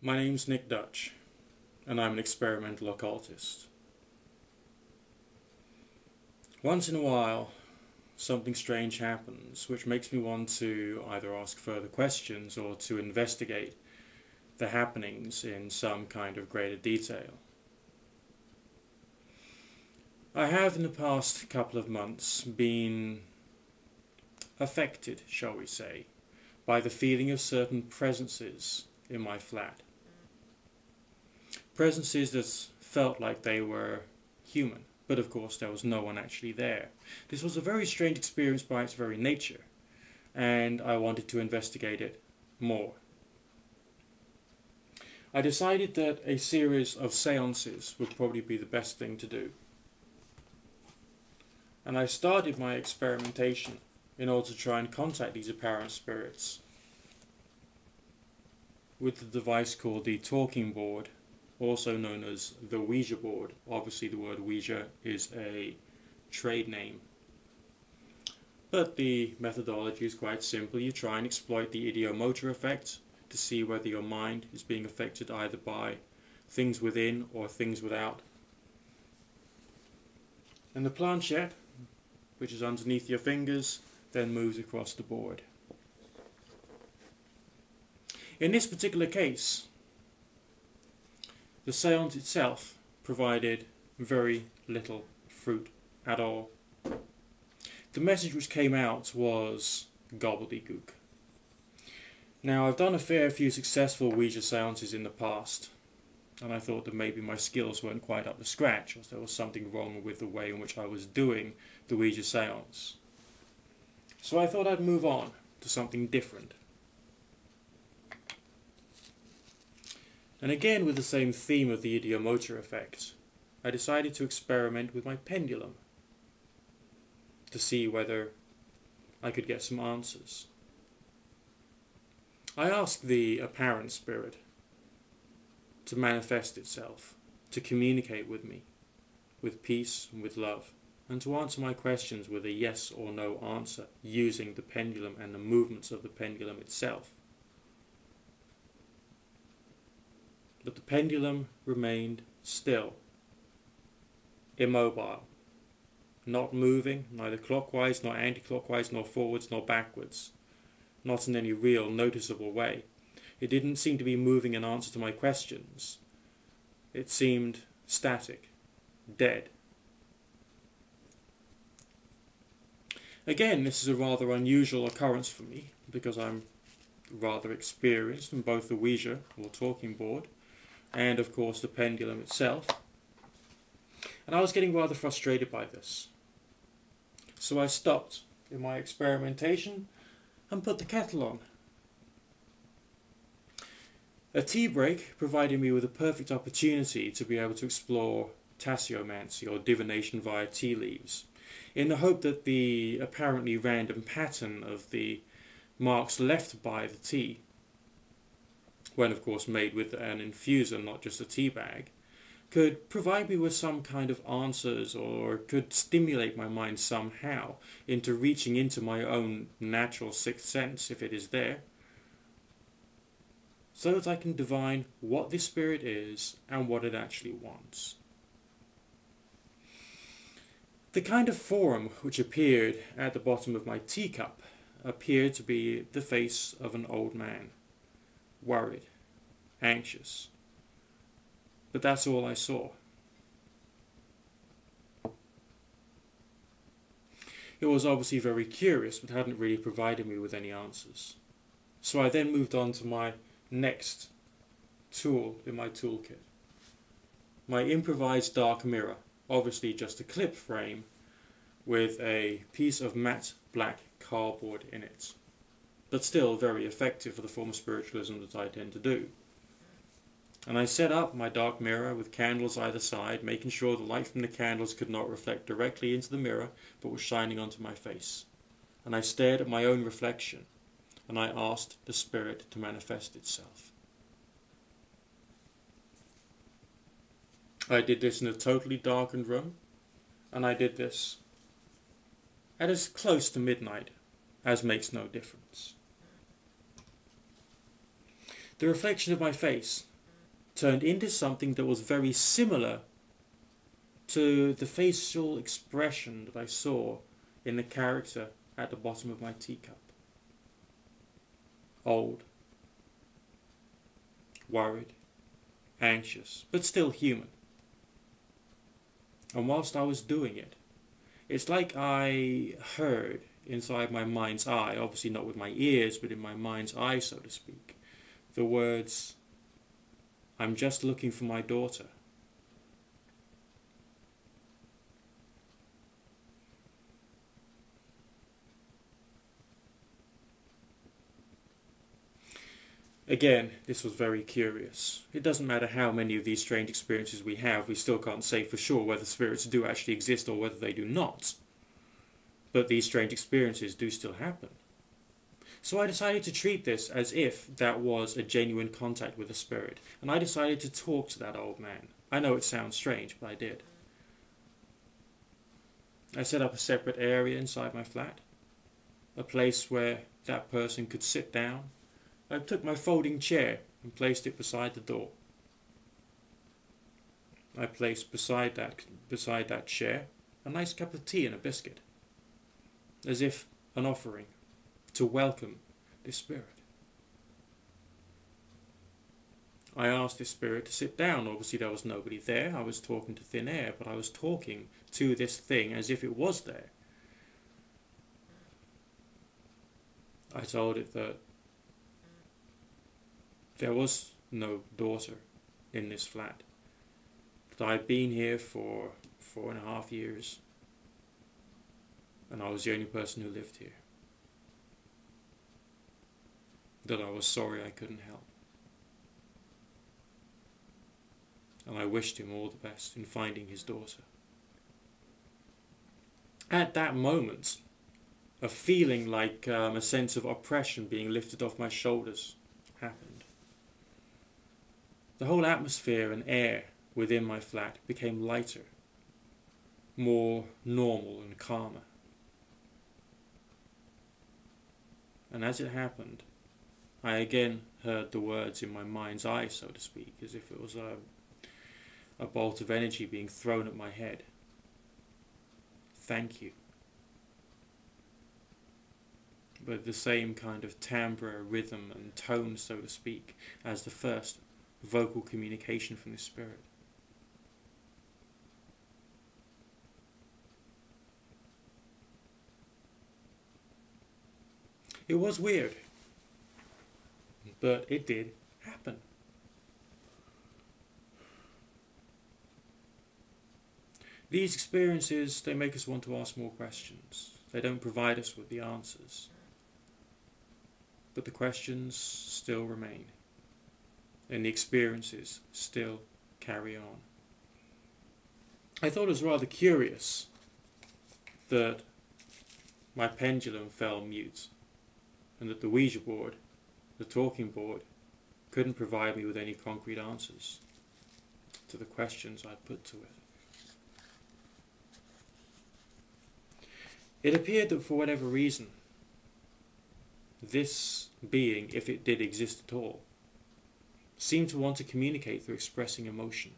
My name's Nick Dutch, and I'm an experimental occultist. Once in a while, something strange happens, which makes me want to either ask further questions or to investigate the happenings in some kind of greater detail. I have in the past couple of months been affected, shall we say, by the feeling of certain presences in my flat. Presences that felt like they were human, but of course there was no one actually there. This was a very strange experience by its very nature, and I wanted to investigate it more. I decided that a series of seances would probably be the best thing to do. And I started my experimentation in order to try and contact these apparent spirits with the device called the talking board, also known as the Ouija board. Obviously the word Ouija is a trade name. But the methodology is quite simple. You try and exploit the ideomotor effect to see whether your mind is being affected either by things within or things without. And the planchette, which is underneath your fingers, then moves across the board. In this particular case, the seance itself provided very little fruit at all. The message which came out was gobbledygook. Now, I've done a fair few successful Ouija seances in the past, and I thought that maybe my skills weren't quite up to scratch, or there was something wrong with the way in which I was doing the Ouija seance. So I thought I'd move on to something different. And again, with the same theme of the ideomotor effect, I decided to experiment with my pendulum to see whether I could get some answers. I asked the apparent spirit to manifest itself, to communicate with me, with peace and with love, and to answer my questions with a yes or no answer using the pendulum and the movements of the pendulum itself. But the pendulum remained still, immobile, not moving, neither clockwise nor anti-clockwise, nor forwards nor backwards, not in any real noticeable way. It didn't seem to be moving in answer to my questions. It seemed static, dead. Again, this is a rather unusual occurrence for me, because I'm rather experienced in both the Ouija, or talking board, and of course the pendulum itself. And I was getting rather frustrated by this. So I stopped in my experimentation and put the kettle on. A tea break provided me with a perfect opportunity to be able to explore tasseomancy, or divination via tea leaves, in the hope that the apparently random pattern of the marks left by the tea, when of course made with an infuser, not just a tea bag, could provide me with some kind of answers, or could stimulate my mind somehow into reaching into my own natural sixth sense, if it is there, so that I can divine what this spirit is and what it actually wants. The kind of form which appeared at the bottom of my teacup appeared to be the face of an old man, worried, anxious. But that's all I saw. It was obviously very curious, but hadn't really provided me with any answers. So I then moved on to my next tool in my toolkit. My improvised dark mirror, obviously just a clip frame with a piece of matte black cardboard in it, but still very effective for the form of spiritualism that I tend to do. And I set up my dark mirror with candles either side, making sure the light from the candles could not reflect directly into the mirror, but was shining onto my face. And I stared at my own reflection, and I asked the spirit to manifest itself. I did this in a totally darkened room, and I did this at as close to midnight as makes no difference. The reflection of my face turned into something that was very similar to the facial expression that I saw in the character at the bottom of my teacup. Old, worried, anxious, but still human. And whilst I was doing it, it's like I heard inside my mind's eye, obviously not with my ears, but in my mind's eye, so to speak, the words, "I'm just looking for my daughter." Again, this was very curious. It doesn't matter how many of these strange experiences we have, we still can't say for sure whether spirits do actually exist or whether they do not. But these strange experiences do still happen. So I decided to treat this as if that was a genuine contact with a spirit, and I decided to talk to that old man. I know it sounds strange, but I did. I set up a separate area inside my flat, a place where that person could sit down. I took my folding chair and placed it beside the door. I placed beside that chair a nice cup of tea and a biscuit, as if an offering to welcome this spirit. I asked this spirit to sit down. Obviously there was nobody there. I was talking to thin air, but I was talking to this thing as if it was there. I told it that there was no daughter in this flat, that I'd been here for 4.5 years, and I was the only person who lived here, that I was sorry I couldn't help, and I wished him all the best in finding his daughter. At that moment, a feeling like a sense of oppression being lifted off my shoulders happened. The whole atmosphere and air within my flat became lighter, more normal and calmer. And as it happened, I again heard the words in my mind's eye, so to speak, as if it was a bolt of energy being thrown at my head. Thank you. With the same kind of timbre, rhythm and tone, so to speak, as the first vocal communication from the spirit. It was weird, but it did happen. These experiences, they make us want to ask more questions. They don't provide us with the answers, but the questions still remain, and the experiences still carry on. I thought it was rather curious that my pendulum fell mute, and that the Ouija board, the talking board, couldn't provide me with any concrete answers to the questions I put to it. It appeared that for whatever reason, this being, if it did exist at all, seemed to want to communicate through expressing emotion.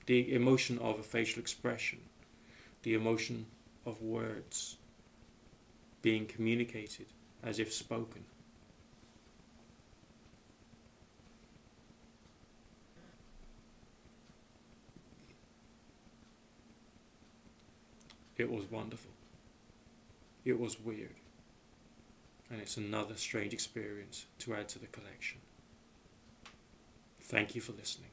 The emotion of a facial expression, the emotion of words being communicated as if spoken. It was wonderful. It was weird. And it's another strange experience to add to the collection. Thank you for listening.